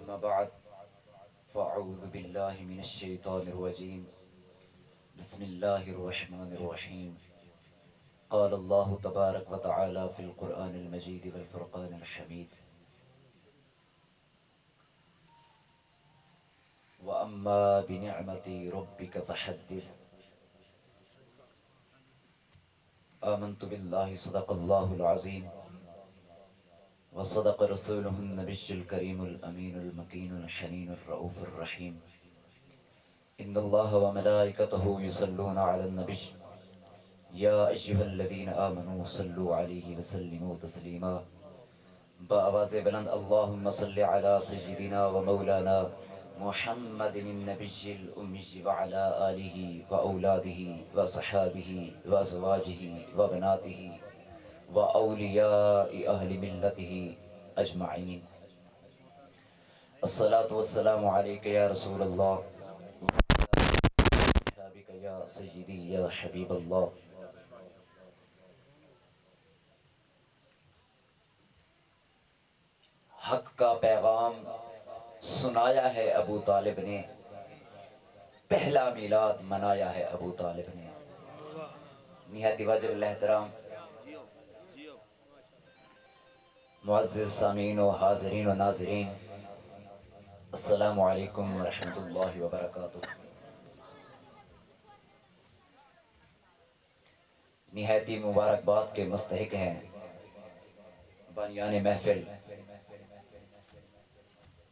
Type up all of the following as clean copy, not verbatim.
أما بعد فأعوذ بالله من الشيطان الرجيم بسم الله الرحمن الرحيم قال الله تبارك وتعالى في القرآن المجيد والفرقان الحميد وأما بنعمة ربك فحدث آمنت بالله صدق الله العظيم وصدق رسوله النبي الكريم الأمين المكين الحنين الرؤوف الرحيم إن الله وملائكته يصلون على النبي يا أيها الذين آمنوا صلوا عليه وسلموا تسليما بآواز بلند اللهم صل على سيدنا ومولانا محمد النبي الأمي وعلى آله وأولاده وصحابه وأزواجه وبناته وأولياء أهل ملته أجمعين الصلاة والسلام عليك يا رسول الله وعلى يا سيدي يا حبيب الله. حق کا پیغام سنایا ہے ابو طالب نے، پہلا میلاد منایا ہے ابو طالب نے. نہایت واجب الاحترام معزز سامعین و حاضرین و ناظرین، السلام علیکم ورحمۃ اللہ وبرکاتہ. نہایت مبارکباد کے مستحق ہیں بانیان محفل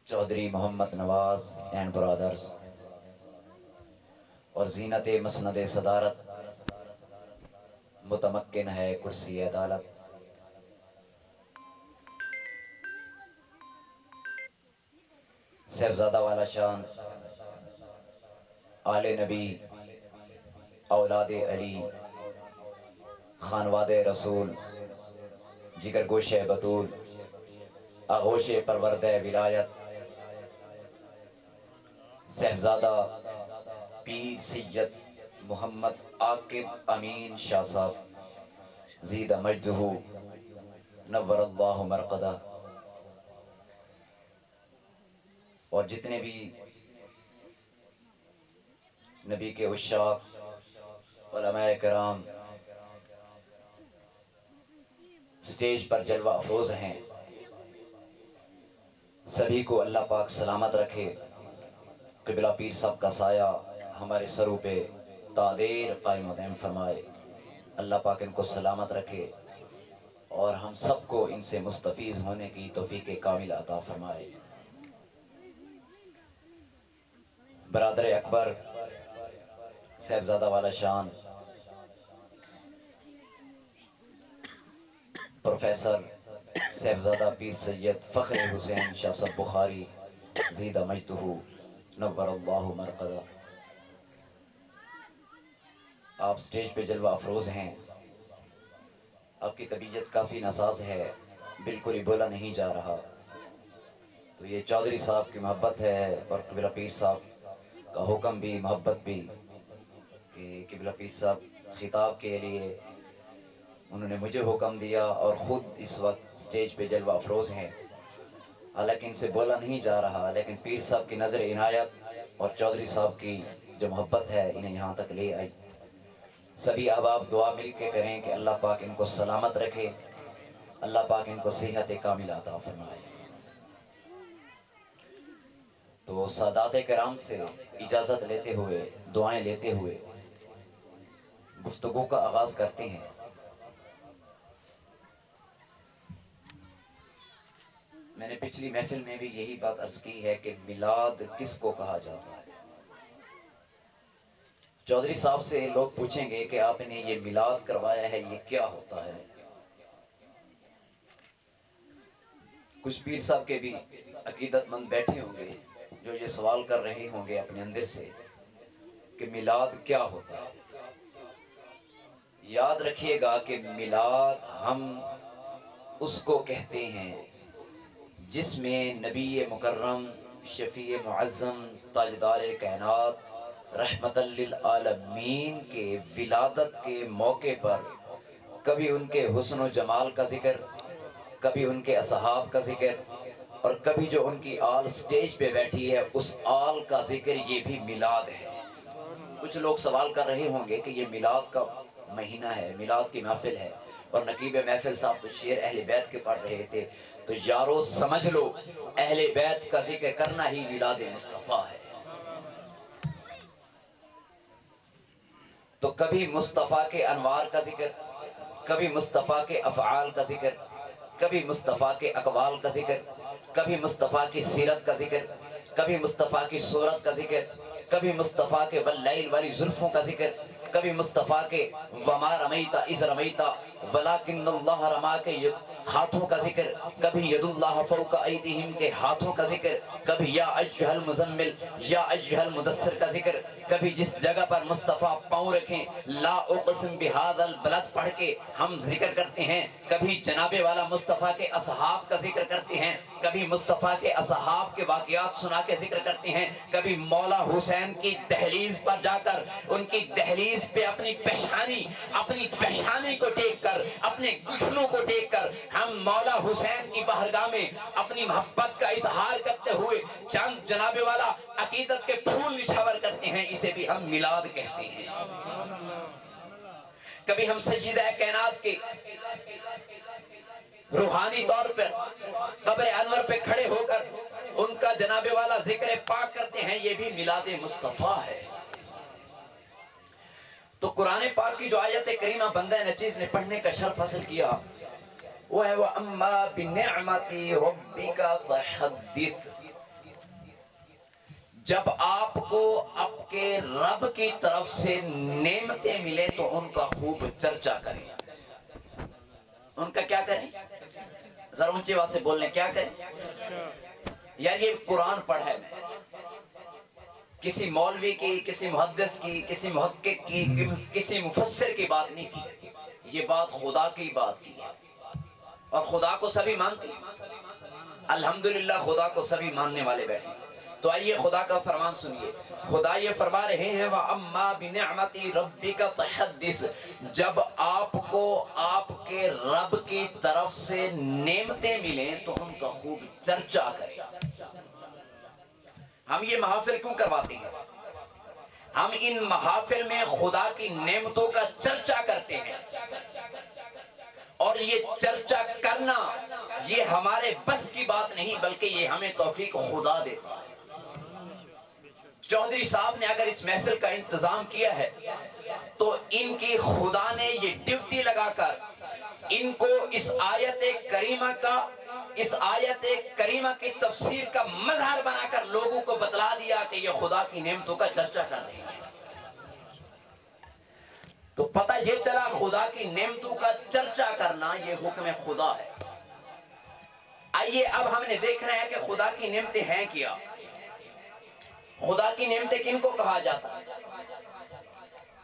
چودھری محمد نواز اینڈ برادرز اور زینت مسند صدارت متمکن ہے کرسی عدالت. صاحبزادہ والا شان آل نبی اولاد علی خانواد رسول جگر گوش بطول آغوش پرورد ولایت صاحبزادہ پیر سید محمد عاقب امین شاہ صاحب زید مجدہ نور اللہ مرقدہ، اور جتنے بھی نبی کے عشاق علماء کرام سٹیج پر جلوہ افروز ہیں، سبھی کو اللہ پاک سلامت رکھے. قبلہ پیر صاحب کا سایہ ہمارے سروں پہ تادیر قائم و دائم فرمائے. اللہ پاک ان کو سلامت رکھے اور ہم سب کو ان سے مستفیض ہونے کی توفیق کامل عطا فرمائے. برادر اکبر صاحبزادہ والا شان پروفیسر صاحبزادہ پیر سید فخر حسین شاہ صاحب بخاری زید مجدہ نور اللہ مرقدہ، آپ سٹیج پہ جلوہ افروز ہیں. آپ کی طبیعت کافی ناساز ہے، بالکل ہی بولا نہیں جا رہا. تو یہ چودھری صاحب کی محبت ہے اور قبلہ پیر صاحب کا حکم بھی محبت بھی کہ قبلہ پیر صاحب خطاب کے لیے انہوں نے مجھے حکم دیا اور خود اس وقت سٹیج پہ جلوہ افروز ہیں. حالانکہ ان سے بولا نہیں جا رہا، لیکن پیر صاحب کی نظر عنایت اور چودھری صاحب کی جو محبت ہے انہیں یہاں تک لے آئی. سبھی احباب دعا مل کے کریں کہ اللہ پاک ان کو سلامت رکھے، اللہ پاک ان کو صحت کامل عطا فرمائے. تو سادات کرام سے اجازت لیتے ہوئے، دعائیں لیتے ہوئے گفتگو کا آغاز کرتے ہیں. میں نے پچھلی محفل میں بھی یہی بات عرض کی ہے کہ میلاد کس کو کہا جاتا ہے. چودھری صاحب سے لوگ پوچھیں گے کہ آپ نے یہ میلاد کروایا ہے، یہ کیا ہوتا ہے. کچھ پیر صاحب کے بھی عقیدت مند بیٹھے ہوں گے جو یہ سوال کر رہے ہوں گے اپنے اندر سے کہ میلاد کیا ہوتا ہے. یاد رکھیے گا کہ میلاد ہم اس کو کہتے ہیں جس میں نبی مکرم شفیع معظم تاجدار کائنات رحمت للعالمین کے ولادت کے موقع پر کبھی ان کے حسن و جمال کا ذکر، کبھی ان کے اصحاب کا ذکر اور کبھی جو ان کی آل سٹیج پہ بیٹھی ہے اس آل کا ذکر یہ بھی میلاد ہے۔ کچھ لوگ سوال کر رہے ہوں گے کہ یہ میلاد کا مہینہ ہے، میلاد کی محفل ہے، اور نقیب محفل صاحب تو شعر اہل بیت کے پڑھ رہے تھے، تو یارو سمجھ لو اہل بیت کا ذکر کرنا ہی میلاد مصطفیٰ ہے۔ تو کبھی مصطفیٰ کے انوار کا ذکر، کبھی مصطفیٰ کے افعال کا ذکر، کبھی مصطفیٰ کے اقوال کا ذکر، کبھی مصطفیٰ کی سیرت کا ذکر، کبھی مصطفیٰ کی صورت کا ذکر، کبھی مصطفیٰ کے واللیل والی زلفوں کا ذکر، کبھی مصطفیٰ کے وما رمیت اذ رمیت ولکن اللہ رما کے ہاتھوں کا ذکر، کبھی ید اللہ فوق ایدیہم کے ہاتھوں کا ذکر، کبھی یا ایھا المزمل یا ایھا المدثر کا ذکر، کبھی جس جگہ پر مصطفیٰ پاؤں رکھیں لا اقسم بہذا البلد پڑھ کے ہم ذکر کرتے ہیں، کبھی جناب والا مصطفیٰ کے اصحاب کا ذکر کرتے ہیں، کبھی مصطفیٰ کے اصحاب کے واقعات سنا کے ذکر کرتے ہیں، کبھی مولا حسین کی دہلیز پر جا کر ان کی دہلیز پہ اپنی پیشانی کو ٹیک کر، اپنے گھٹنوں کو ٹیک کر ہم مولا حسین کی بارگاہ میں اپنی محبت کا اظہار کرتے ہوئے چند جناب والا عقیدت کے پھول نچھاور کرتے ہیں، اسے بھی ہم میلاد کہتے ہیں۔ کبھی ہم سجدہ کائنات کے روحانی طور پر قبر انور پہ کھڑے ہو کر ان کا جناب والا ذکر پاک کرتے ہیں، یہ بھی میلاد مصطفیٰ ہے۔ تو قرآن پاک کی جو آیت کریمہ بندہ نچیز نے پڑھنے کا شرف حاصل کیا وہ ہے وَأَمَّا بِنِعْمَةِ رَبِّكَ فَحَدِّثْ۔ جب آپ کو آپ کے رب کی طرف سے نعمتیں ملے تو ان کا خوب چرچا کریں۔ ان کا کیا کریں؟ ذرا اونچی آواز سے بولنے، کیا کریں؟ یار یہ قرآن پڑھا ہے میں، کسی مولوی کی، کسی محدث کی، کسی محقق کی، کسی مفسر کی بات نہیں کی، یہ بات خدا کی بات کی ہے، اور خدا کو سبھی مانتے ہیں۔ الحمدللہ خدا کو سبھی ماننے والے بیٹھے۔ تو آئیے خدا کا فرمان سنیے، خدا یہ فرما رہے ہیں وَأَمَّا بِنِعْمَةِ رَبِّكَ فَحَدِّثْ۔ جب آپ کو آپ کے رب کی طرف سے نعمتیں ملیں تو ان کا خوب چرچا کریں۔ ہم یہ محافل کیوں کرواتے ہیں؟ ہم ان محافل میں خدا کی نعمتوں کا چرچا کرتے ہیں، اور یہ چرچا کرنا یہ ہمارے بس کی بات نہیں، بلکہ یہ ہمیں توفیق خدا دیتا ہے۔ چودھری صاحب نے اگر اس محفل کا انتظام کیا ہے تو ان کی خدا نے یہ ڈیوٹی لگا کر ان کو اس آیت کریمہ کی تفسیر کا مظہر بنا کر لوگوں کو بتلا دیا کہ یہ خدا کی نعمتوں کا چرچا کر رہے ہیں۔ تو پتہ یہ چلا خدا کی نعمتوں کا چرچا کرنا یہ حکم خدا ہے۔ آئیے اب ہم نے دیکھنا ہے کہ خدا کی نعمتیں ہیں کیا، خدا کی نعمتیں کن کو کہا جاتا ہے؟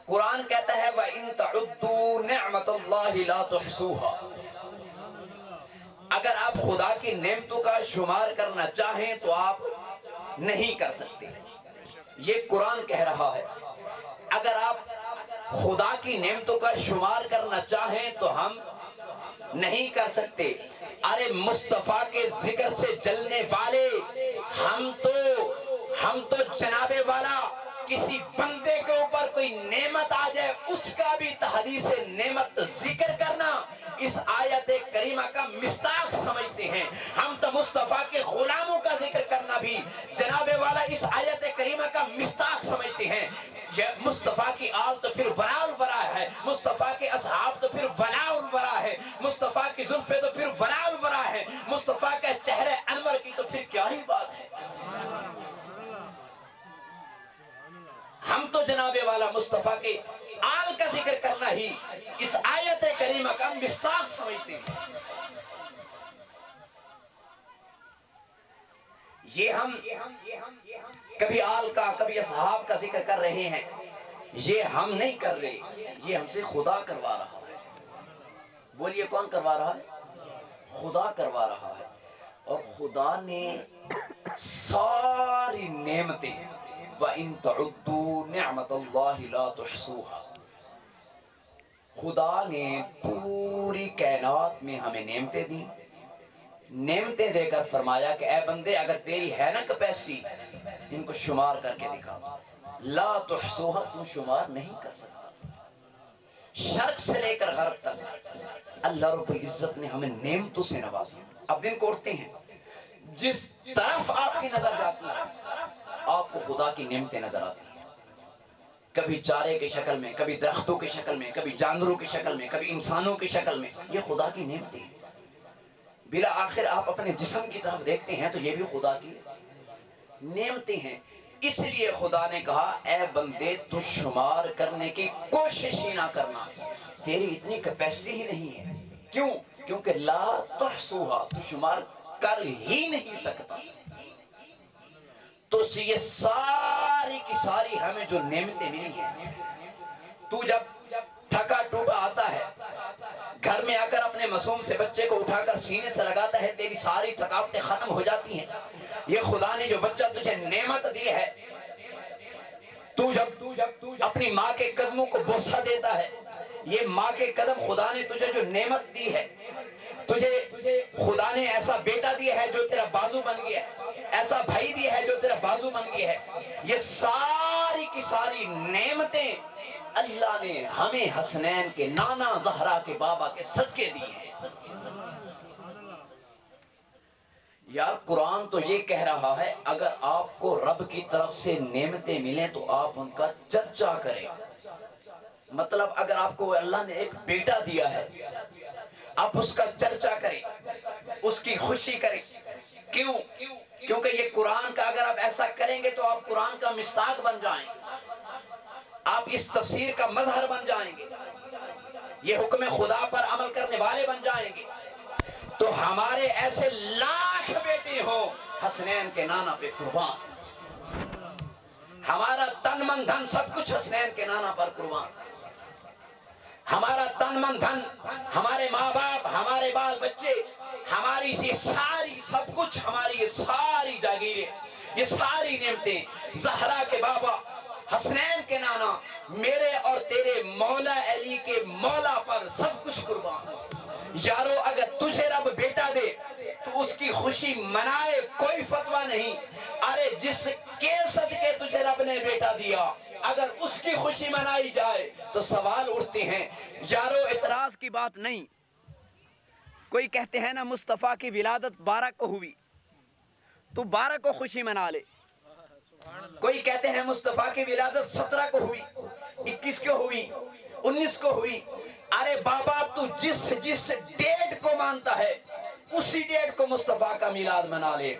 قرآن کہتا ہے وَإِن تَعُدُّوا نِعْمَةَ اللَّهِ لَا تُحْصُوهَا۔ اگر آپ خدا کی نعمتوں کا شمار کرنا چاہیں تو آپ نہیں کر سکتے، یہ قرآن کہہ رہا ہے۔ اگر آپ خدا کی نعمتوں کا شمار کرنا چاہیں تو ہم نہیں کر سکتے۔ ارے مصطفیٰ کے ذکر سے جلنے والے ہم تو جناب والا کسی بندے کے اوپر کوئی نعمت آ جائے اس کا بھی تحدیث نعمت ذکر کرنا اس آیت کریمہ کا مصداق سمجھتے ہیں۔ ہم تو مصطفیٰ کے غلاموں کا ذکر کرنا بھی جناب والا اس آیت کریمہ کا مصداق سمجھتے ہیں۔ مصطفیٰ کی آل تو پھر ولا الورا ہے، مصطفیٰ کے اصحاب تو پھر ولا الورا ہے، مصطفیٰ کی زلفیں تو پھر ولا الورا ہے، مصطفیٰ کے چہرے انور کی تو پھر کیا ہی بات ہے۔ ہم تو جناب والا مصطفیٰ کے آل کا ذکر کرنا ہی اس آیت کریمہ کا مصداق سمجھتے ہیں۔ یہ ہم کبھی آل کا کبھی اصحاب کا ذکر کر رہے ہیں، یہ ہم نہیں کر رہے، یہ ہم سے خدا کروا رہا ہے۔ بولیے کون کروا رہا ہے؟ خدا کروا رہا ہے۔ اور خدا نے ساری نعمتیں وَإِن تَعُدُّوا نِعْمَةَ اللَّهِ لَا تُحْصُوهَا، خدا نے پوری کائنات میں ہمیں نعمتیں دیں، नेमतें देकर फरमाया कि ए बंदे अगर तेरी है ना कैपेसिटी इनको शुमार करके दिखा। ला तुहसूहा, तू शुमार नहीं कर सकता। शर्क से लेकर गर्ब तक अल्लाह रब्बुल इज्जत ने हमें नेमतों से नवाजा। अब दिन को उठते हैं, जिस तरफ आपकी नजर जाती है आपको खुदा की नेमतें नजर आती हैं। कभी चारे की शक्ल में, कभी दरख्तों की शक्ल में, कभी जानवरों की शक्ल में, कभी इंसानों की शक्ल में। ये खुदा की नेमतें हैं। बिला आखिर आप अपने जिस्म की तरफ देखते हैं तो ये भी खुदा की नेमतें हैं। इसलिए खुदा ने कहा ए बंदे तू शुमार करने की कोशिश ही ना करना, तेरी इतनी कैपेसिटी ही नहीं है। क्यों? क्योंकि ला तुहसूहा, तू शुमार कर ही नहीं सकता। तो ये सारी की सारी हमें जो नेमतें मिली हैं, तू जब थका टूटा आता है घर में आकर अपने मासूम से बच्चे को उठाकर सीने से लगाता है, तेरी सारी थकावटें खत्म हो जाती हैं। ये खुदा ने जो बच्चा तुझे नेमत दी है, तू जब अपनी माँ के कदमों को बोसा देता है, ये माँ के कदम खुदा ने तुझे जो नेमत दी है, तुझे खुदा ने ऐसा बेटा दिया है जो तेरा बाजू बन गया है, ऐसा भाई दिया है जो तेरा बाजू बन गया है। ये सारी की सारी नेमतें अल्लाह ने हमें हसनैन के नाना ज़हरा के बाबा के सदके दी है। यार कुरान तो ये कह रहा है अगर आपको रब की तरफ से नेमतें मिलें तो आप उनका चर्चा करें। मतलब अगर आपको अल्लाह ने एक बेटा दिया है, आप उसका चर्चा करें, उसकी खुशी करें। क्यों? क्योंकि ये कुरान का अगर आप ऐसा करेंगे तो आप कुरान का मिस्ताक बन जाएंगे, आप इस तफसीर का मजहर बन जाएंगे, ये हुक्म खुदा पर अमल करने वाले बन जाएंगे। तो हमारे ऐसे लाख बेटे हो हसनैन के नाना पे कुर्बान, हमारा तन मन धन सब कुछ हसनैन के नाना पर कुर्बान, हमारा तन मन धन, हमारे माँ बाप, हमारे बाल बच्चे, हमारी ये सारी सब कुछ, हमारी ये सारी जागीरें, ये सारी नेमतें ज़हरा के बाबा हसनैन के नाना, मेरे और तेरे मौला अली के मौला पर सब कुछ कुर्बान। यारो अगर तुझे रब बेटा दे तो उसकी खुशी मनाए, कोई फतवा नहीं। अरे जिसके सदके तुझे रब ने बेटा दिया अगर उसकी खुशी मनाई जाए तो सवाल उठते हैं। यारो इतराज की बात नहीं। कोई कहते हैं ना मुस्तफ़ा की विलादत 12 को हुई तो 12 को खुशी मना ले, कोई कहते हैं मुस्तफ़ा की विलादत 17 को हुई, 21 को हुई, 19 को हुई। अरे बाबा तू जिस डेट को मानता है उसी डेट को मुस्तफ़ा का मिलाद मना ले।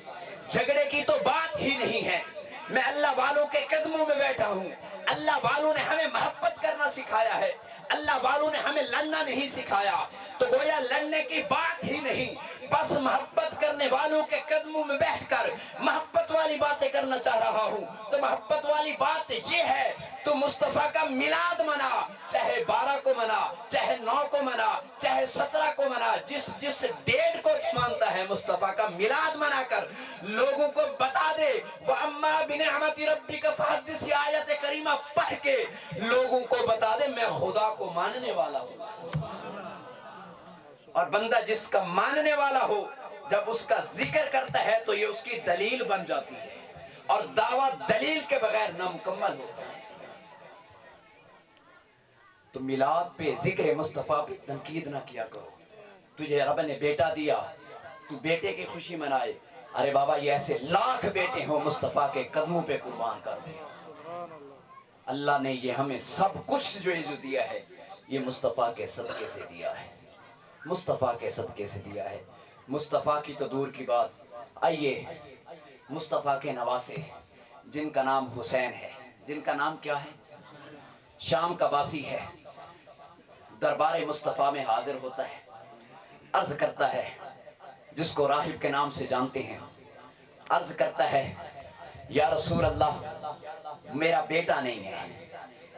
झगड़े की तो बात ही नहीं है। मैं अल्लाह वालों के कदमों में बैठा हूँ। अल्लाह वालों ने हमें मोहब्बत करना सिखाया है, अल्लाह वालों ने हमें लड़ना नहीं सिखाया। तो गोया लड़ने की बात ही नहीं, बस मोहब्बत करने वालों के कदमों में बैठकर मोहब्बत वाली बातें करना चाह रहा हूँ। तो मोहब्बत वाली बात ये है, तो मुस्तफ़ा का मिलाद मना, चाहे 12 को मना, चाहे 9 को मना, चाहे 17 को मना, जिस डेट को मानता है मुस्तफ़ा का मिलाद मनाकर लोगों को बता दे। वो अम्मा बिनिअमति रब्बिका फहद्दिस, आयत करीमा पढ़ के लोगों को बता दे मैं खुदा को मानने वाला हूँ। और बंदा जिसका मानने वाला हो जब उसका जिक्र करता है तो ये उसकी दलील बन जाती है, और दावा दलील के बगैर नामुकम्मल होता है। तो मिलाद पे, जिक्र मुस्तफ़ा पे तनकीद ना किया करो। तुझे रब ने बेटा दिया, तू बेटे की खुशी मनाए। अरे बाबा ये ऐसे लाख बेटे हो मुस्तफ़ा के कदमों पे कुर्बान कर दे। अल्लाह ने ये हमें सब कुछ जो दिया है ये मुस्तफ़ा के सदके से दिया है, मुस्तफ़ा के सदके से दिया है। मुस्तफ़ा की तो दूर की बात, आइए मुस्तफ़ा के नवासे जिनका नाम हुसैन है, जिनका नाम क्या है, शाम का वासी है, दरबार मुस्तफ़ा में हाजिर होता है, अर्ज करता है, जिसको राहिब के नाम से जानते हैं, अर्ज करता है या रसूल अल्लाह मेरा बेटा नहीं है,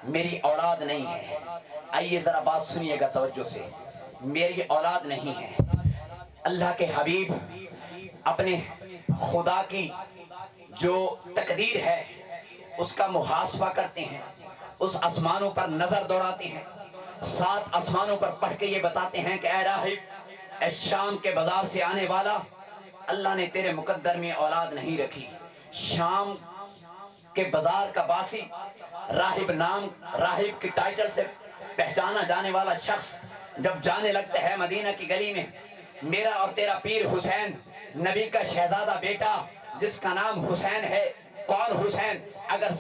मेरी औलाद नहीं है। आइए जरा बात सुनिएगा तवज्जो से, मेरी औलाद नहीं है। अल्लाह के हबीब अपने खुदा की जो तकदीर है उसका मुहासबा करते हैं, उस आसमानों पर नजर दौड़ाते हैं, 7 आसमानों पर पढ़ के ये बताते हैं कि ऐ राहिब, ऐ शाम के बाजार से आने वाला, اللہ نے تیرے مقدر میں اولاد نہیں رکھی. شام کے بازار کا باسی راہب کے ٹائٹل سے پہچانا جانے والا شخص جب جانے لگتا ہے مدینہ کی گلی میں، میرا اور تیرا پیر حسین، نبی کا شہزادہ بیٹا جس کا نام حسین ہے. کون حسین؟ اگر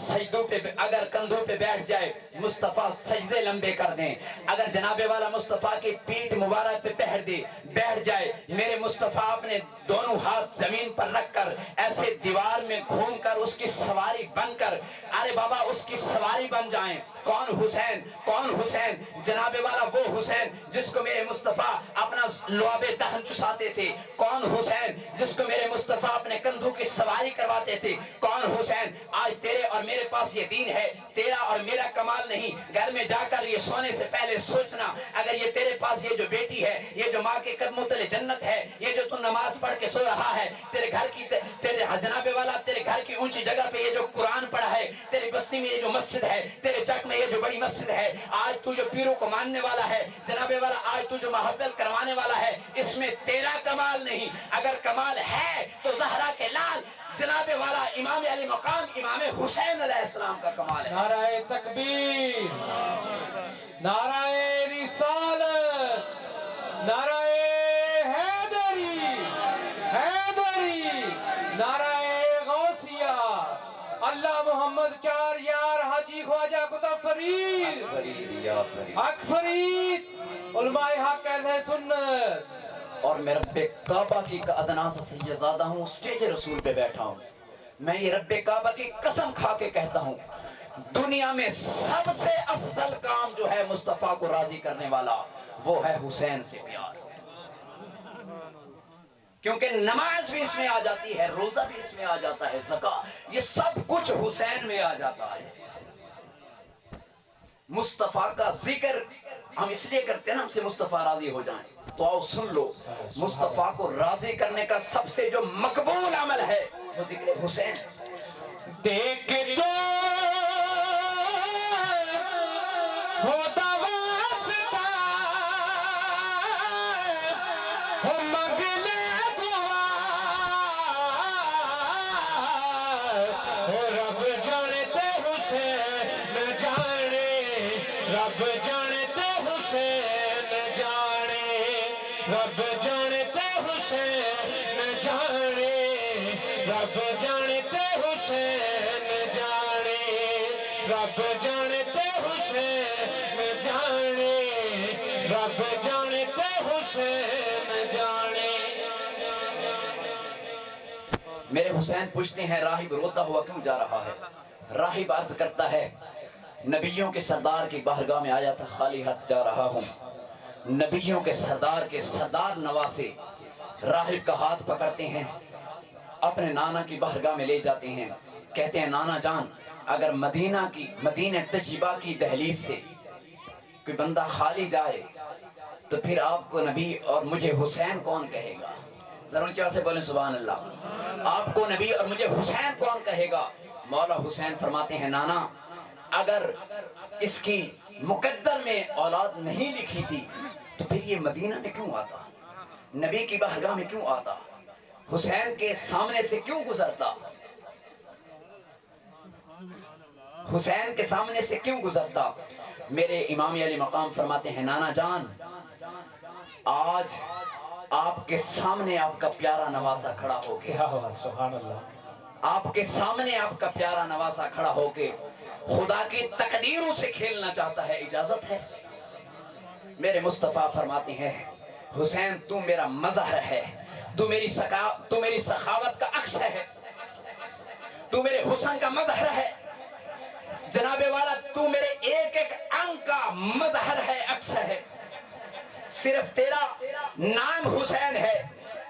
کندھوں پہ بیٹھ جائے مصطفیٰ سجدے لمبے کر دیں. اگر جناب والا مصطفیٰ کی پیٹھ مبارک پہ بیٹھ جائے، میرے مصطفیٰ اپنے دونوں ہاتھ زمین پر رکھ کر ایسے دیوار میں گھوم کر اس کی سواری بن کر، ارے بابا اس کی سواری بن جائیں. کون حسین؟ کون حسین؟ جناب والا وہ حسین جس کو میرے مصطفیٰ اپنا لعاب دہن چساتے تھے. کون حسین جس کو میرے مصطفیٰ اپنے کندھوں کی سواری کرواتے تھے. کون حسین؟ آج تیرے اور میرے پاس یہ دین ہے، تیرا اور میرا کمال نہیں. گھر میں جا کر یہ سونے سے پہلے سوچنا، اگر یہ تیرے پاس یہ جو بیٹی ہے، یہ جو ماں کے قدموں تلے جنت ہے، یہ جو تو نماز پڑھ کے سو رہا ہے، تیرے گھر کی جناب والا تیرے گھر کی اونچی جگہ پہ یہ جو قرآن پڑھا ہے، تیری بستی میں یہ جو مسجد ہے، تیرے چک میں یہ جو بڑی مسجد ہے، آج تو جو پیروں کو ماننے والا ہے جناب والا، آج تو جو محبت کروانے والا ہے، اس میں تیرا کمال نہیں. اگر کمال ہے تو زہرا کے لال جناب والا امام علی مقام امام حسین علیہ السلام کا کمال ہے. نعرہ تکبیر، نعرہ رسالت، نعرہ حیدری، نعرہ غوثیہ، اللہ محمد چار یار حاجی خواجہ کتب فرید، حق فرید، علماء حق اہل سنت. اور میں رب کعبہ کی ادنا سے سیدزادہ ہوں، اسٹیج رسول پہ بیٹھا ہوں. میں یہ رب کعبہ کی قسم کھا کے کہتا ہوں، دنیا میں سب سے افضل کام جو ہے مصطفیٰ کو راضی کرنے والا، وہ ہے حسین سے پیار. کیونکہ نماز بھی اس میں آ جاتی ہے، روزہ بھی اس میں آ جاتا ہے، زکاۃ، یہ سب کچھ حسین میں آ جاتا ہے. مصطفیٰ کا ذکر ہم اس لیے کرتے ہیں نا، ہم سے مصطفیٰ راضی ہو جائیں. تو آؤ سن لو، مصطفیٰ کو راضی کرنے کا سب سے جو مقبول عمل ہے وہ ذکر حسین. دیکھ دو ہوتا واسطہ ہو مگلے دعا ہو رب جانتے حسین جانے، رب جانتے حسین جانے، رب جانتے حسین جانے، رب جانتے حسین جانے، رب جانتے حسین جانے، رب جانتے حسین جانے. میرے حسین پوچھتے ہیں راہب روتا ہوا کیوں جا رہا ہے؟ راہب عرض کرتا ہے، نبیوں کے سردار کی بارگاہ میں آیا تھا، خالی ہاتھ جا رہا ہوں. نبیوں کے سردار نواسے راہب کا ہاتھ پکڑتے ہیں، اپنے نانا کی بارگاہ میں لے جاتے ہیں. کہتے ہیں نانا جان، اگر مدینہ طیبہ کی دہلیز سے کوئی بندہ خالی جائے تو پھر آپ کو نبی اور مجھے حسین کون کہے گا؟ ضرور چاہ سے بولیں سبحان اللہ. آپ کو نبی اور مجھے حسین کون کہے گا؟ مولا حسین فرماتے ہیں نانا، اگر اس کی مقدر میں اولاد نہیں لکھی تھی تو پھر یہ مدینہ میں کیوں آتا؟ نبی کی بارگاہ میں کیوں آتا؟ حسین کے سامنے سے کیوں گزرتا؟ حسین کے سامنے سے کیوں گزرتا؟ میرے امام علی مقام فرماتے ہیں نانا جان، آج آپ کے سامنے آپ کا پیارا نواسا کھڑا ہو کے، سبحان اللہ، آپ کے سامنے آپ کا پیارا نواسا کھڑا ہو کے خدا کی تقدیروں سے کھیلنا چاہتا ہے، اجازت ہے؟ میرے مصطفیٰ فرماتے ہیں حسین تو میرا مظہر ہے، تو میری سخاوت کا عکس ہے، تو میرے حسن کا مظہر ہے. جناب والا تو میرے ایک ایک انگ کا مظہر ہے، عکس ہے. صرف تیرا نام حسین ہے،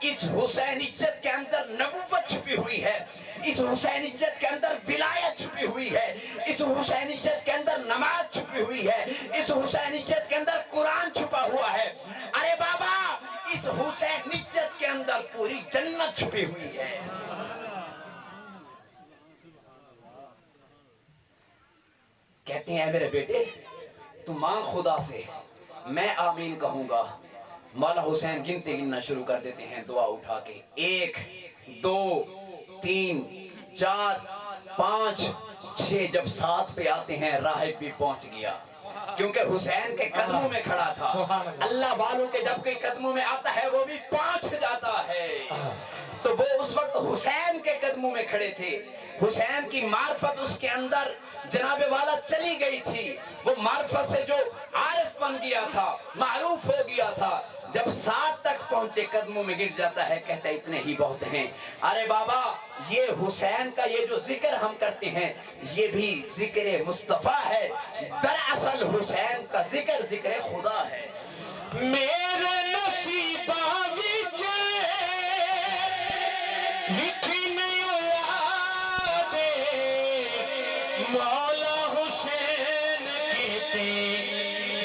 اس حسینیت کے اندر نبوت چھپی ہوئی ہے، اس حسینیت کے اندر ولایت چھپی ہوئی ہے، اس حسینیت کے اندر نماز چھپی ہوئی ہے، اس حسینیت کے اندر قرآن چھپا ہوا ہے. ارے بابا، اس حسینیت کے اندر پوری جنت چھپی ہوئی ہے. کہتے ہیں میرے بیٹے تو مانگ خدا سے، میں آمین کہوں گا. मौला हुसैन गिनते गिनना शुरू कर देते हैं दुआ उठा के, 1 2 3 4 5 6, जब 7 पे आते हैं राहिब भी पहुंच गया, क्योंकि हुसैन के कदमों में खड़ा था। अल्लाह वालों के जब कोई कदमों में आता है वो भी पहुंच जाता है। तो वो उस वक्त हुसैन के कदमों में खड़े थे। हुसैन की मार्फत उसके अंदर जनाबे वाला चली गई थी। वो मार्फत से जो आरिफ बन गया था, मारूफ हो गया था, जब 7 तक पहुंचे कदमों में गिर जाता है, कहता है इतने ही बहुत हैं। अरे बाबा, ये हुसैन का ये जो जिक्र हम करते हैं ये भी जिक्र मुस्तफा है। दरअसल हुसैन का जिक्र जिक्र खुदा है। मेरे नसीबा विच लिखी नहीं औलादे, मौला हुसैन कीती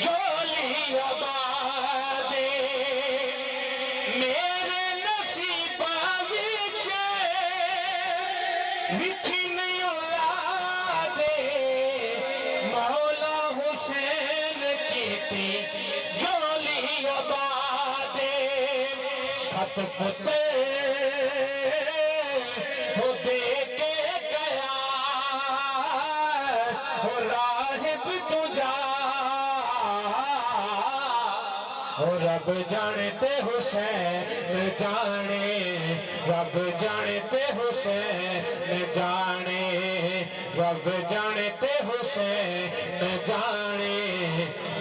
जोली आबादे। मेरे नसीबा विच लिखी नहीं औलादे, मौला हुसैन कीती जोली आबादे। सत पुत्र हो दे के गया, हो राहिब तुझा, हो रब जानते हुसैन जाने, रब जानते हुसैन जाने, रब जानते हुसैन जाने,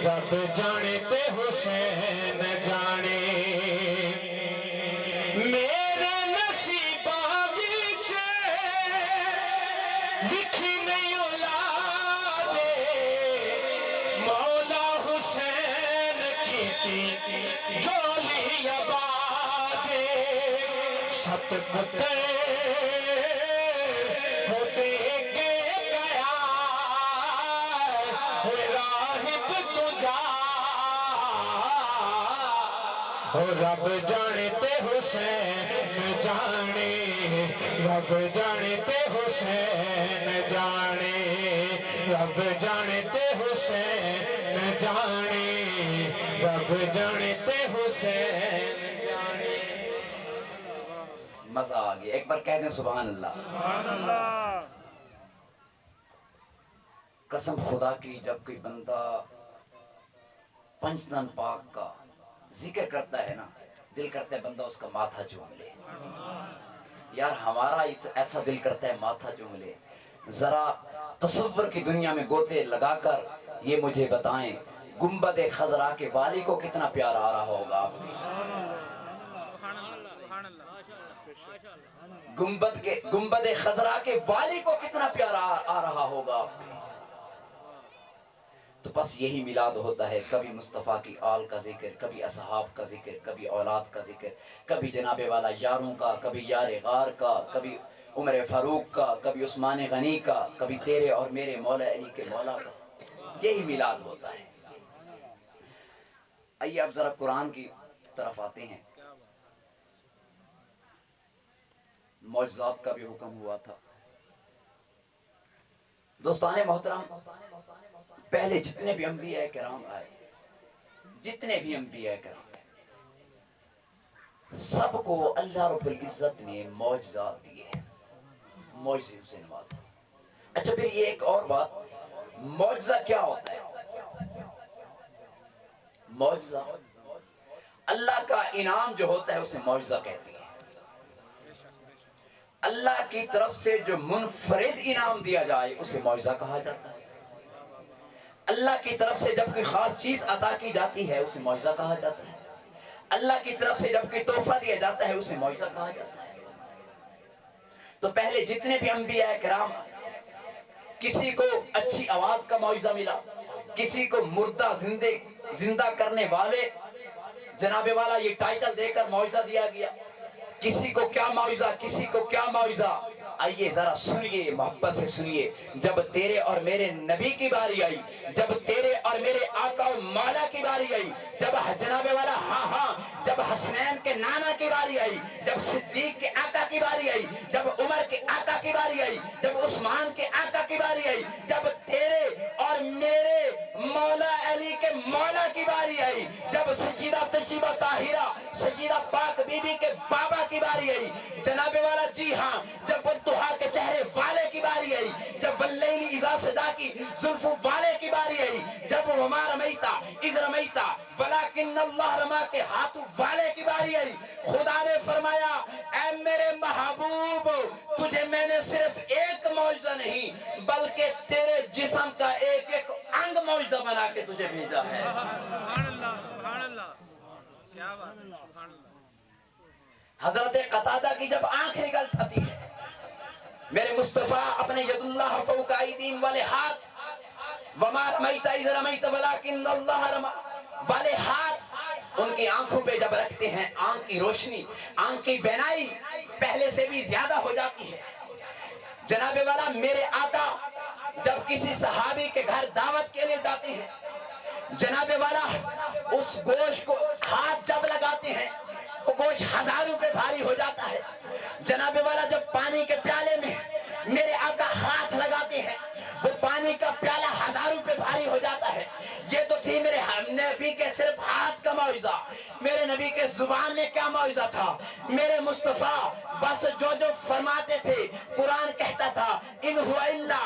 रब जानते हुसैन जाने। मेरे नसीबा विच लिखी नहीं औलादे, मौला हुसैन कीती जोली आबादे। सत पुत्र हो दे के गया, हो राहिब तुझा, हो रब जानते हुसैन जाने, रब जानते हुसैन जाने, रब जानते हुसैन जाने, रब जानते हुसैन जाने। मजा आ गया, एक बार कह दें सुभान अल्लाह। कसम खुदा की, जब कोई बंदा पंचतन पाक का जिक्र करता है ना, दिल करता है बंदा उसका माथा चूम ले। यार हमारा ऐसा दिल करता है माथा चूम ले। जरा तसव्वुर की दुनिया में गोते लगाकर ये मुझे बताएं, गुंबद खजरा के वाली को कितना प्यार आ रहा होगा आपने। गुंबद खजरा के वाली को कितना प्यार आ रहा होगा आपने। तो बस यही मिलाद होता है, कभी मुस्तफ़ा की आल का जिक्र, कभी असहाब का जिक्र, कभी औलाद का जिक्र, कभी जनाबे वाला यारों का, कभी यार गार का, कभी उमर फारूक का, कभी उस्मान गनी का, कभी तेरे और मेरे मौला अली के मौला का। यही मिलाद होता है। आइए अब जरा कुरान की तरफ आते हैं। मौजज़ात का भी हुक्म हुआ था। दोस्ताने मोहतरम, पहले जितने भी अंबिया किराम आए, जितने भी अंबिया किराम, सबको अल्लाह रब्बुल इज्जत ने मौजज़ात दिए, मौजज़े से नवाजा। अच्छा, फिर ये एक और बात, मौजज़ा क्या होता है? मौजज़ा अल्लाह का इनाम जो होता है उसे मौजज़ा कहते हैं। अल्लाह की तरफ से जो मुनफरिद इनाम दिया जाए उसे मौजज़ा कहा जाता है। अल्लाह की तरफ से जब कोई खास चीज अता की जाती है उसे मौजज़ा कहा जाता है। अल्लाह की तरफ से जब कोई तोहफा दिया जाता है उसे मौजज़ा कहा जाता है। तो पहले जितने भी अंबिया किराम, किसी को अच्छी आवाज का मौजज़ा मिला, किसी को मुर्दा जिंदा करने वाले जनाबे वाला ये टाइटल देकर मौजज़ा दिया गया। किसी को क्या मौजज़ा, किसी को क्या मौजज़ा। आइए जरा सुनिए, मोहब्बत से सुनिए। जब तेरे और मेरे नबी की बारी आई, जब तेरे और मेरे आका और मौला की बारी आई, जब जनाबे वाला जब हसनैन के नाना की बारी आई, जब सिद्दीक के आका की बारी आई, जब उमर के आका की बारी आई, जब उस्मान के आका की बारी आई, जब तेरे और मेरे मौला अली के मौला की बारी आई, जब सजीदा तजीबा ताहिर सजा की जुल्फों वाले की बारी आई जब वमा रमैता इज रमैता वलाकिन अल्लाह रमा के हाथों वाले की बारी आई। खुदा ने फरमाया ऐ मेरे महबूब तुझे मैंने सिर्फ एक मौजज़ा नहीं बल्कि तेरे जिस्म का एक एक अंग मौजज़ा बना के तुझे भेजा है। सुभान अल्लाह, सुभान अल्लाह, क्या बात है, सुभान अल्लाह। हजरत कतादा की जब आंख निकल जाती है मेरे मुस्तफा अपने यदुल्लाह फौका अयदीहिम वाले हाथ वमा रमैता इज़ रमैता वलाकिन अल्लाह रमा वाले हाथ उनकी आंखों पे जब रखते हैं आंख की रोशनी आंख की बेनाई पहले से भी ज्यादा हो जाती है। जनाबे वाला मेरे आका जब किसी सहाबी के घर दावत के लिए जाते हैं जनाबे वाला उस गोश्त को हाथ जब लगाते हैं वो गोश्त 1000 रुपए भारी हो जाता है। जनाबे वाला जब पानी के प्याले में मेरे आका हाथ लगाते हैं वो पानी का प्याला 1000 रुपए भारी हो जाता है। ये तो थी मेरे नबी के सिर्फ हाथ का मौइज़ा। मेरे नबी के जुबान में क्या मौइज़ा था मेरे मुस्तफा बस जो जो फरमाते थे कुरान कहता था इन हुआ इल्ला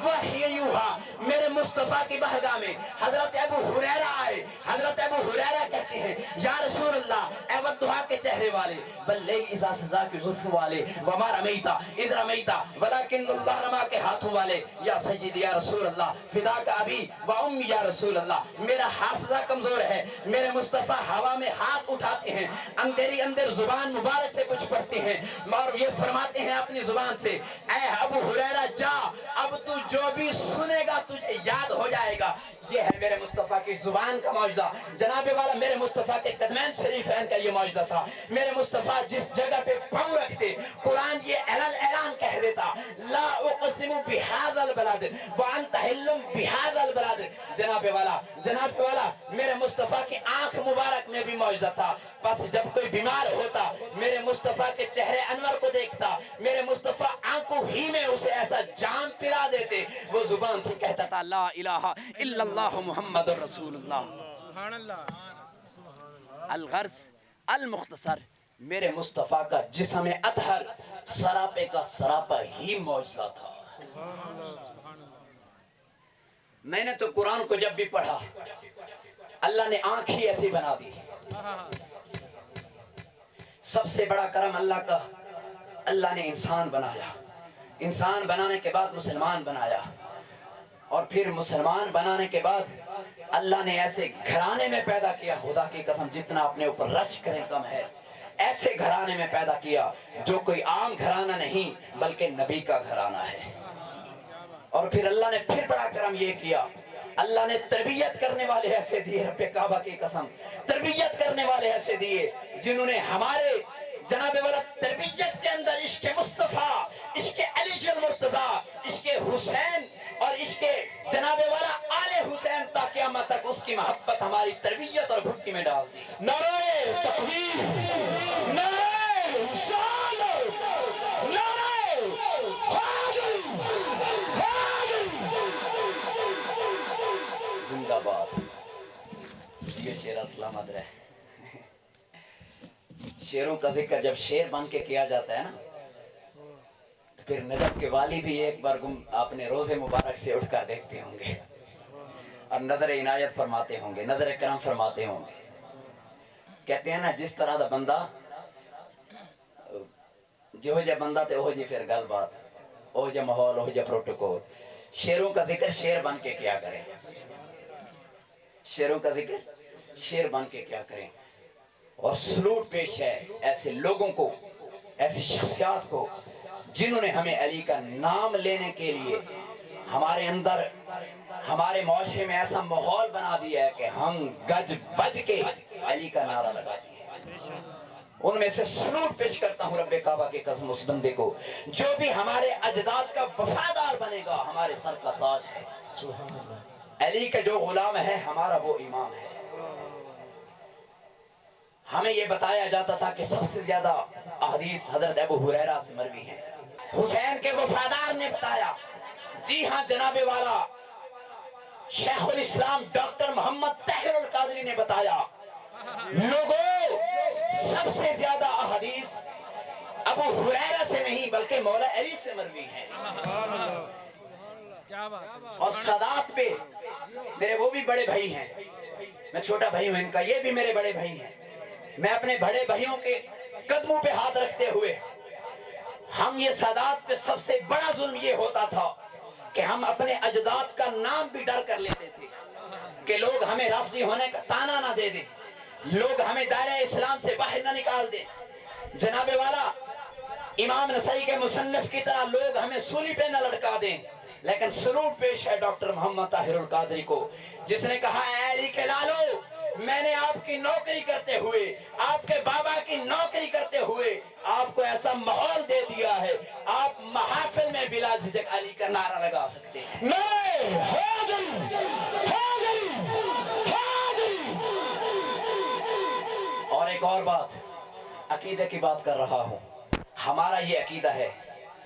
वही यूहा। मेरे मुस्तफा की बहगा में हजरत अबू हुरैरा आए। हजरत अबू हुरैरा कहते हैं या रसूल अल्लाह ए वद्दुहा के चेहरे वाले बल्ले इज़ा सजा के जुल्फ़ वाले वमा रमैता इज़ रमैता वलाकिन अल्लाह रमा के हाथों वाले या सजीद या रसूल अल्लाह फिदा का अभी व उम्मी या रसूल अल्लाह। मेरा हाफिजा कमजोर है मेरे मुस्तफा हवा में हाथ उठाते हैं अंधेरी अंदर जुबान मुबारक से कुछ पढ़ते हैं और ये फरमाते हैं अपनी जुबान से ऐ अबू हुरैरा जा अब तू जो भी सुनेगा तुझे याद हो जाएगा। ये है मेरे मुस्तफा की जुबान का मौजज़ा। जनाबे वाला मेरे मुस्तफा के कदमैन शरीफैन का ये मौजज़ा था। मेरे मुस्तफा जिस जगह पे पाँव रखते कुरान ये ऐलान कह देता ला उक़सिमु बिहाज़ल बलाद व अंता हिल्लुम बिहाज़ल बलाद। जनाबे वाला मेरे मुस्तफा की आंख मुबारक में भी मौजज़ा था। बस जब कोई बीमार होता मेरे मुस्तफा के चेहरे अनवर को देखता मेरे मुस्तफा आंखों ही में उसे ऐसा जान पिला देते वो जुबान से कहता था ला इलाहा इल्लल्लाह मुहम्मदुर रसूलुल्लाह। सुभान अल्लाह। अल-गर्ज़ अल-मुख्तसर मेरे मुस्तफा का जिस्म अतहर सरापे का सरापा ही मौजज़ा था। मैंने तो कुरान को जब भी पढ़ा अल्लाह ने आंख ही ऐसी बना दी। सबसे बड़ा करम अल्लाह का अल्लाह ने इंसान बनाया। इंसान बनाने के बाद मुसलमान बनाया और फिर मुसलमान बनाने के बाद अल्लाह ने ऐसे घराने में पैदा किया खुदा की कसम जितना अपने ऊपर रश करें कम है। ऐसे घराने में पैदा किया जो कोई आम घराना नहीं बल्कि नबी का घराना है। और फिर अल्लाह ने फिर बड़ा करम ये किया अल्लाह ने तरबियत करने वाले ऐसे दिए रब्बे काबा की कसम तरबियत करने वाले ऐसे दिए जिन्होंने हमारे जनाबे वाला तरबियत के अंदर इश्के मुस्तफा इश्के अली जुल मुर्तजा इश्के हुसैन और इश्के जनाबे वाला आले हुसैन ता क़यामत तक उसकी मोहब्बत हमारी तरबियत और भुट्टी में डाल दी। नारे तकबीर नारे रिसालत नारे हाज़िर जिंदाबाद। ये शेर सलामत रहे। शेरों का जिक्र जब शेर बन के किया जाता है ना तो फिर नजफ के वाली भी एक बार अपने रोजे मुबारक से उठकर देखते होंगे और नजर इनायत फरमाते होंगे नजर करम फरमाते होंगे। कहते हैं ना जिस तरह का बंदा जो जा बंदा ते ओह जी फिर गलबात ओह जा माहौल ओह जा प्रोटोकॉल। शेरों का जिक्र शेर बन के क्या करें शेरों का जिक्र शेर बन के क्या करें। और सलूट पेश है ऐसे लोगों को ऐसी शख्सियत को जिन्होंने हमें अली का नाम लेने के लिए हमारे अंदर हमारे मुआशरे में ऐसा माहौल बना दिया है कि हम गज बज के अली का नारा लगाते हैं। उनमें से सलूट पेश करता हूँ रब्बे काबा के कसम उस बंदे को जो भी हमारे अजदाद का वफादार बनेगा हमारे सर का ताज है। अली का जो गुलाम है हमारा वो इमाम है। हमें ये बताया जाता था कि सबसे ज्यादा अहदीस हजरत अबू हुरैरा से मरवी है। हुसैन के वफादार ने बताया जी हाँ जनाबे वाला शेखुल इस्लाम डॉक्टर मोहम्मद ताहिरुल कादरी ने बताया लोगों सबसे ज्यादा अहदीस अबू हुरैरा से नहीं बल्कि मौला अली से मरवी है। क्या बात है। सादात पे मेरे वो भी बड़े भाई हैं, मैं छोटा भाई हूं इनका, ये भी मेरे बड़े भाई हैं। मैं अपने बड़े भाइयों के कदमों पे हाथ रखते हुए, हम ये सादात पे सबसे बड़ा जुल्म ये होता था कि हम अपने अजदाद का नाम भी डर कर लेते थे कि लोग हमें राफजी होने का ताना ना दे दें, लोग हमें दायरे इस्लाम से बाहर ना निकाल दें। जनाबे वाला इमाम नसई के मुसन्निफ की तरह लोग हमें सूली पे न लटका दें। लेकिन सलूट पेश है डॉक्टर मोहम्मद ताहिरुल कादरी को, जिसने कहा है अली के लालो, मैंने आपकी नौकरी करते हुए, आपके बाबा की नौकरी करते हुए आपको ऐसा माहौल दे दिया है, आप महफिल में बिला झिझक अली का नारा लगा सकते हैं। मैं और एक और बात, अकीदे की बात कर रहा हूँ। हमारा ये अकीदा है,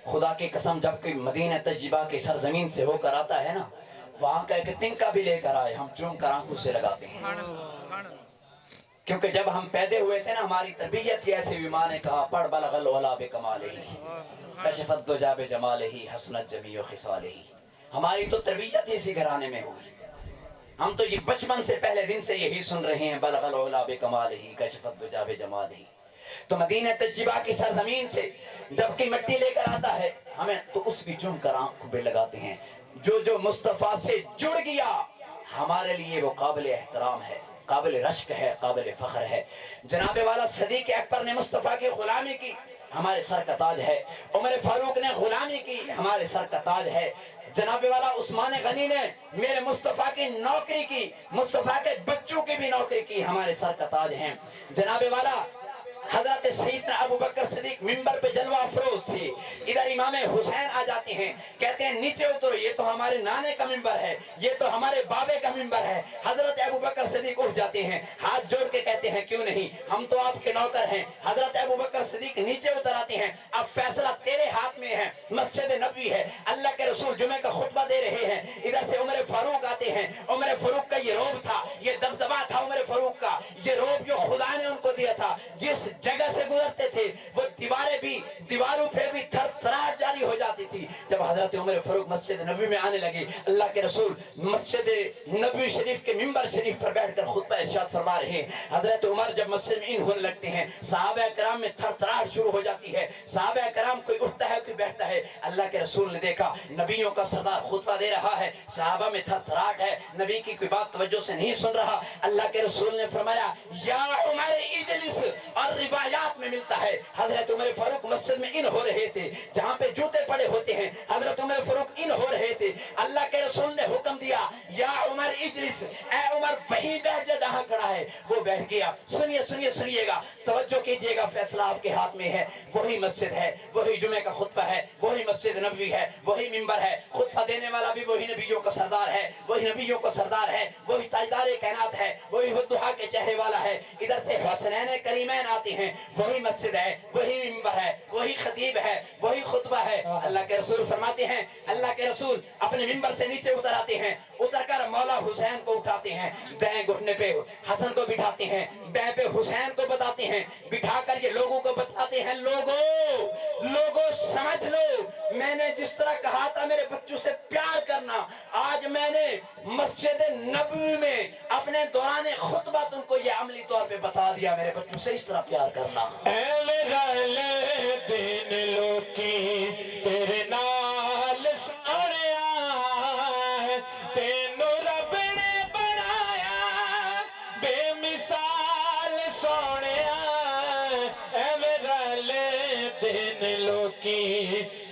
खुदा की कसम, जब कोई मदीना तज्जिबा की सरजमीन से होकर आता है ना, वहां का एक तिनका भी लेकर आए, हम चूम कर आंखों से लगाते हैं। क्योंकि जब हम पैदा हुए थे ना, हमारी तरबियत ऐसी भी, माँ ने कहा पढ़ बलगल वला बेकमालिही कशफत दुजा बेजमालिही हसनत जमीउ खिसालिही। हमारी तो तरबियत इसी घराने में हुई। हम तो ये बचपन से पहले दिन से यही सुन रहे हैं, बलगल वला बेकमालिही कशफत दुजा बेजमालिही। तो मदीना तज्जिबा की सरजमीन से जब की मिट्टी लेकर आता है हमें, तो उस भी चुन कर आंखों पे लगाते हैं। जो मुस्तफा से जुड़ गया हमारे लिए वो काबिल एहतराम है, काबिल रश्क है, काबिल फख्र है। जनाबे वाला सदीक अकबर ने मुस्तफा की गुलामी की, हमारे सर का ताज है। उमर फारूक ने गुलामी की, हमारे सर का ताज है। जनाबे वाला उस्मान गनी ने मेरे मुस्तफा की नौकरी की, मुस्तफा के बच्चों की भी नौकरी की, हमारे सर का ताज है। जनाबे वाला हजरत सैयदना अबू बकर सिद्दीक मिंबर पे जलवा अफरोज थी। इधर इमाम हुसैन आ जाते हैं, कहते हैं नीचे उतरो, ये तो हमारे नाने का मिंबर है, ये तो हमारे बाबे का मिंबर है। हजरत अबू बकर सिद्दीक उठ जाते हैं, हाथ जोड़ के कहते हैं क्यों नहीं, हम तो आपके नौकर हैं। हजरत अबू बकर सिद्दीक नीचे उतर आते हैं, अब फैसला तेरे हाथ में है, मस्जिद नबवी है, अल्लाह के रसूल जुमे का खुतबा दे रहे हैं। इधर से उमर फारूक आते हैं, उमर फारूक का ये रोब था, ये दबदबा था उमर फारूक का, ये रोब जो खुदा ने उनको दिया था। जिस जगह से गुजरते थे वो दीवारों पे भी थरथराहट जारी हो जाती थी। जब हजरत उमर फारूक मस्जिद नबवी में आने लगे, अल्लाह के रसूल मस्जिद नबवी शरीफ के मिंबर शरीफ पर बैठकर खुतबा इरशाद फरमा रहे हैं। हजरत उमर जब मस्जिद में इन होने लगते हैं, सहाबा कराम में थरथराहट शुरू हो जाती है। सहाबा कराम कोई उठता है कोई बैठता है। अल्लाह के रसूल ने देखा नबियों का सरदार खुतबा दे रहा है, सहाबा में थरथराहट है, नबी की कोई बात तवज्जो से नहीं सुन रहा। अल्लाह के रसूल ने फरमाया या उमर इजलिस, और रिवायात में मिलता है हजरत उमर फारूक मस्जिद में इन हो रहे थे, जहां पे जूते पड़े होते हैं, हजरत उमर फारूक इन हो रहे थे। अल्लाह के रसूल ने हुक्म दिया या उमर इजलिस, ए उमर वहीं बैठ जा जहां खड़ा है। वो बैठ गया। सुनिए सुनिए सुनिएगा, तवज्जो कीजिएगा, फैसला आपके हाथ में है। वही मस्जिद है, वही जुमे का खुतबा है, वही मस्जिद नबवी है, वही मिंबर है, खुतबा देने वाला भी वही नबियों का सरदार है, वही नबियों का सरदार है, वही ताजदार कायनात है, वही वद्दुहा के चेहरे वाला है। इधर से हसनैन करीमैन आते हैं, वही मस्जिद है, वही मिंबर है, वही खतीब है, वही खुतबा है। अल्लाह के रसूल फरमाते हैं, अल्लाह के रसूल अपने मिंबर से नीचे उतर आते हैं, उतरकर मौला हुसैन को उठाते हैं, दाएं घुटने पे हसन को बिठाते हैं, बाएं पे हुसैन को बताते हैं, बिठाकर ये लोगों को बताते हैं, लोगों समझ लो, मैंने जिस तरह कहा था मेरे बच्चों से प्यार करना, आज मैंने मस्जिद नबवी में अपने दौरान खुतबा तुमको ये अमली तौर पे बता दिया, मेरे बच्चों से इस तरह प्यार करना। तेरे नाल सोनिया तेनू रब ने बनाया बेमिसाल सोनिया, एवें रले दिन लोकी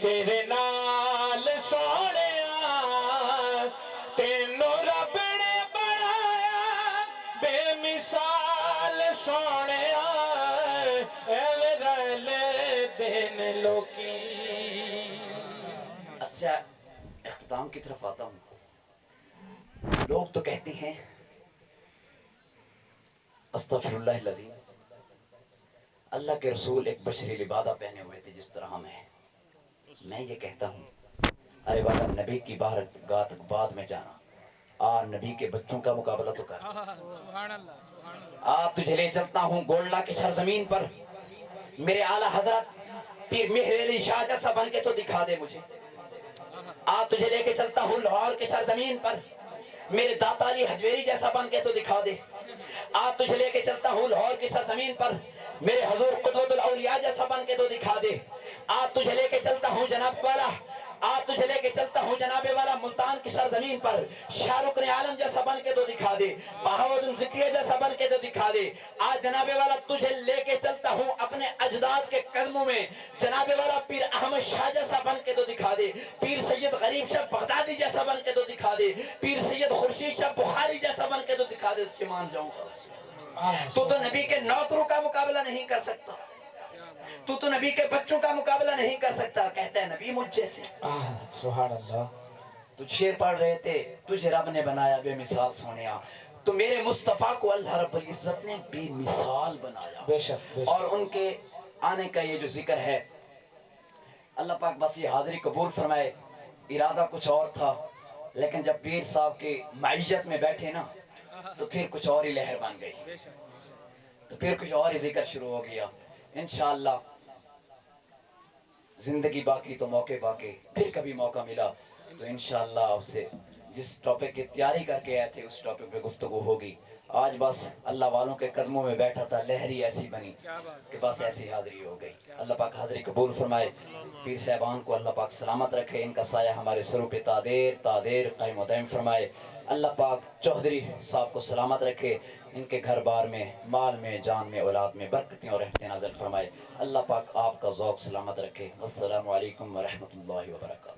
तेरे नाल सोनिया, तेनू रब ने बनाया बेमिसाल सोनिया, एवें रले दिन लोकी। अच्छा, इख्तिताम की तरफ आता हूँ। लोग तो कहते हैं अस्तगफिरुल्लाह अज़ीम, अल्लाह के रसूल एक बशरी लिबादा पहने हुए थे जिस तरह हम हैं। मैं ये कहता हूँ, अरे वाला नबी की बारगाह तक बाद में जाना, आ नबी के बच्चों का मुकाबला तो कर, आ तुझे ले चलता हूँ गोल्डा की सरजमीन पर, मेरे आला हजरत पीर मेहर अली शाह जैसा बन के तो दिखा दे मुझे। आ तुझे तुझे लेके चलता हूँ लाहौर की सरजमीन पर, मेरे दाता अली हजवेरी जैसा बन के तो दिखा दे। आज तुझे लेके चलता हूँ लाहौर की सरजमीन पर, मेरे हजूर कुतुबुल औलिया जैसा बन के तो दिखा दे। आज तुझे लेके चलता हूँ जनाब वाला, आज तुझे लेके चलता हूँ जनाबे वाला मुल्तान की सरजमीन पर, शाहरुख ने आलम जैसा बन के तो दिखा दे, बहाउद्दीन ज़िक्रिया जैसा बन के तो दिखा दे। आज जनाबे वाला तुझे लेके चलता हूँ अपने अजदाद के कदमों में, जनाबे वाला पीर अहमद शाह जैसा बन के तो दिखा दे, पीर सैयद गरीब शाह बगदादी जैसा बन के तो दिखा दे, पीर सैयद खुर्शीद शाह बुखारी जैसा बन के तो दिखा दे। तुझे मान जाऊंगा। तो नबी के नौकरों का मुकाबला नहीं कर सकता, तू तो नबी के बच्चों का मुकाबला नहीं कर सकता। कहता है नबी मुझ जैसे। सुभान अल्लाह। तू शेर पढ़ रहे थे, तुझे रब ने बनाया बेमिसाल सोनिया, तो मेरे मुस्तफा को अल्लाह रब्बुल इज्जत ने बेमिसाल बनाया। बेशक। और उनके आने का ये जो जिक्र है, अल्लाह पाक बस ये हाजिरी कबूल फरमाए। इरादा कुछ और था, लेकिन जब पीर साहब के माइयत में बैठे ना, तो फिर कुछ और ही लहर बन गई, तो फिर कुछ और ही जिक्र शुरू हो गया। इंशाअल्लाह जिंदगी बाकी तो मौके बाकी, फिर कभी मौका मिला तो इंशाअल्लाह आपसे जिस टॉपिक की तैयारी करके आए थे उस टॉपिक पे गुफ्तगू होगी। आज बस अल्लाह वालों के कदमों में बैठा था, लहरी ऐसी बनी कि बस ऐसी हाजिरी हो गई। अल्लाह पाक हाजिरी कबूल फरमाए। पीर साहबान को अल्लाह पाक सलामत रखे, इनका साया हमारे सरों पे तादेर कायम व दायम फरमाए। अल्लाह पाक चौधरी साहब को सलामत रखे, इनके घर बार में, माल में, जान में, औलाद में बरकतें और रहमतें नाज़िल फरमाए। अल्लाह पाक आपका ज़ौक़ सलामत रखे। अस्सलामु अलैकुम व रहमतुल्लाहि व बरकातहू।